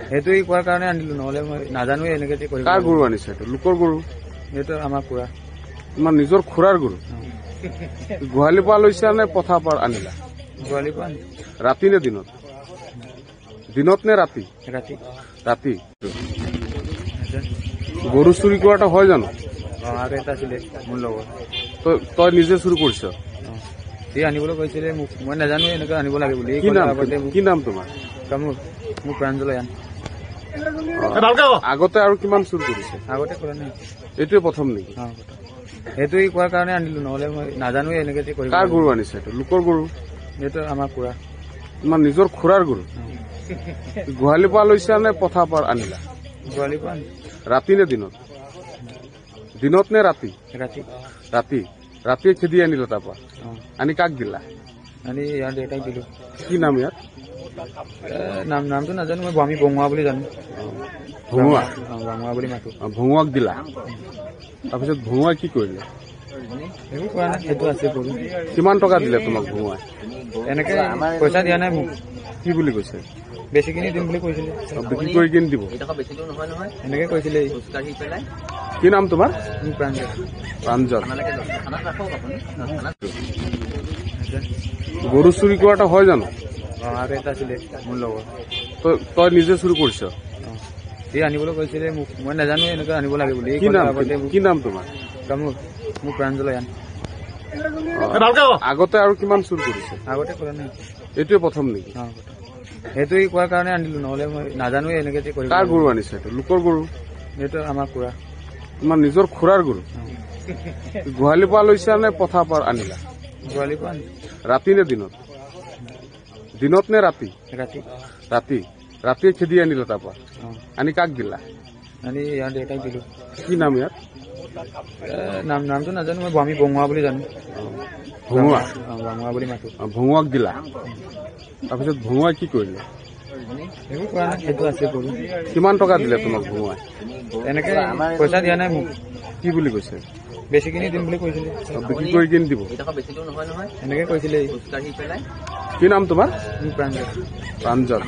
সেইটো কোৱাৰ কাৰণে আনিলো, নহলে মই নাজানোৱে এনেকে যে কৰিব। কাৰ গৰু আনিছে? এইটো লোকৰ গৰু? এইটো আমাৰ খুৰা। তোমাৰ নিজৰ খুৰাৰ গৰু? গোহালিৰ পৰা লৈছা নে পথাৰ পৰা আনিলা? গোৱালিৰ পৰা ৰাতি নে দিনত? দিনত নে ৰাতি? ৰাতি। ৰাতি। গৰু চুৰি কৰাটো হয় জানো? আৰু এটা আছিলে মোৰ লগত। তই নিজে চুৰি কৰিছ? সি আনিবলৈ কৈছিলে মোক, মই নাজানো এনেকে আনিব লাগে বুলি। কি নাম তোমাৰ? মোৰ প্ৰাঞ্জল আন। আগতে আৰু কিমান চুৰ কৰিছে? আগতে কৰা নাই, এইটোৱে প্ৰথম নেকি? সেইটো কোৱাৰ কাৰণে আনিলো, নহলে মই নাজানোৱে এনেকে যে কৰিব। কাৰ গৰু আনিছে? এইটো লোকৰ গৰু? এইটো আমাৰ খুৰা। তোমাৰ নিজৰ খুৰাৰ গৰু? গোহালিৰ পৰা লৈছা নে পথাৰ পৰা আনিলা? গোৱালিৰ পৰা ৰাতি নে দিনত? দিনত নে ৰাতি? ৰাতি। ৰাতি। ৰাতিয়ে খেদি আনিলা তাৰ পৰা? আনি কাক দিলা? আনি ইয়াৰ দেউতাক দিলো। কি নাম ইয়াত? নামটো নাজানো, মই আমি বঙুৱা বুলি জানো। ভঙুৱা? বঙুৱা বুলি মাতো। ভঙুৱাক দিলা? তাৰপিছত ভঙুৱাই কি কৰিলে? একো কৰা নাই, সেইটো আছে গৰু। কিমান টকা দিলে তোমাক ভঙুৱাই? এনেকে পইচা দিয়া নাই মোক। কি বুলি কৈছে? বেছিখিনি দিম বুলি কৈছিলে। বিক্ৰী কৰি কিনি দিব? এনেকে কৈছিলে। কি নাম তোমাৰ? প্ৰাঞ্জল। প্ৰাঞ্জল। গৰু চুৰি কৰাটো হয় জানো? আৰু এটা আছিলে মোৰ লগত। তই নিজে চুৰি কৰিছ? সি আনিবলৈ কৈছিলে মোক, মই নাজানো এনেকে আনিব লাগে বুলি। কি নাম তোমাৰ? মোৰ প্ৰাঞ্জল আন। আগতে আৰু কিমান চুৰ কৰিছে? আগতে কৰা নাই, এইটোৱে প্ৰথম নেকি? সেইটো কোৱাৰ কাৰণে আনিলো, নহলে মই নাজানোৱে এনেকে যে কৰিব। কাৰ গৰু আনিছে? এইটো লোকৰ গৰু? এইটো আমাৰ খুৰা। তোমাৰ নিজৰ খুৰাৰ গৰু? গোহালিৰ পৰা লৈছা নে পথাৰ পৰা আনিলা? গোৱালিৰ পৰা ৰাতি নে দিনত? দিনত নে ৰাতি? ৰাতি। ৰাতি। ৰাতিয়ে খেদি আনিলা তাৰ পৰা? আনি কাক দিলা? আনি ইয়াৰ দেউতাক দিলো। কি নাম ইয়াত? নামটো নাজানো, মই আমি বঙুৱা বুলি জানো। ভঙুৱা? বঙুৱা বুলি মাতো। ভঙুৱাক দিলা? তাৰপিছত ভঙুৱাই কি কৰিলে? একো কৰা নাই, সেইটো আছে গৰু। কিমান টকা দিলে তোমাক ভঙুৱাই? এনেকে পইচা দিয়া নাই মোক। কি বুলি কৈছে? বেছিখিনি দিম বুলি কৈছিলে। বিক্ৰী কৰি কিনি দিব? এনেকে কৈছিলে। কি নাম তোমাৰ? প্ৰাঞ্জল। প্ৰাঞ্জল।